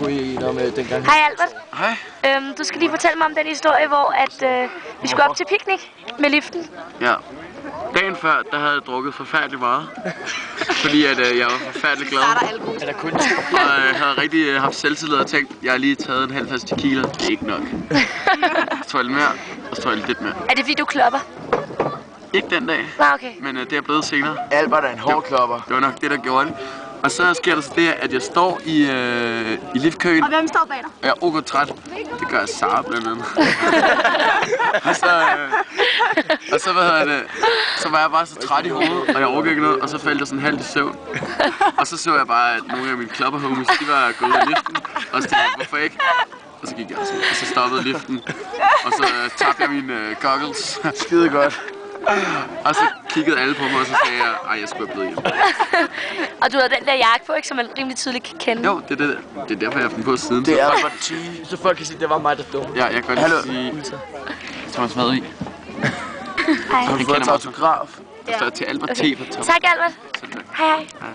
en om dengang. Hej Albert. Hej. Du skal lige fortælle mig om den historie, hvor vi skulle op til piknik med liften. Ja. Dagen før, der havde jeg drukket forfærdeligt meget. Fordi at jeg var forfærdelig glad. Eller kun Og jeg havde rigtig haft selvtillid og tænkt, jeg har lige taget en halv flaske tequila. Det er ikke nok. Så tog jeg lidt mere, og så tog jeg lidt mere. Er det fordi du klopper? Ikke den dag, Nå, okay. men det er blevet senere. Albert er en hård klopper. Det var nok det, der gjorde det. Og så sker der så det, at jeg står i liftkøen. Og hvem står bag dig? Jeg er okay træt. Det gør jeg Sara blandt andet. og så, så var jeg bare så træt i hovedet, og jeg orkede ikke noget, og så faldt jeg sådan halvt i søvn. Og så jeg bare, at nogle af mine klopperhomies, de var gået ud af liften, og så tænkte jeg, hvorfor ikke? Og så gik jeg og så stoppede liften, og så tabte jeg mine goggles. Skide godt. Og så kiggede alle på mig, og så sagde jeg, ej, jeg skulle have blevet hjemme. Og du havde den der jakke på, ikke, som man rimelig tydeligt kan kende. Jo, det er derfor, jeg har fundet på siden. Det er Albert T. Så folk kan sige, at det var mig, der stod. Ja, jeg kan godt sige Thomas Madvig. Hej. Har du fået en autograf? Der står til Albert T på toppen. Tak Albert. Sådan der. Hej hej. Ja.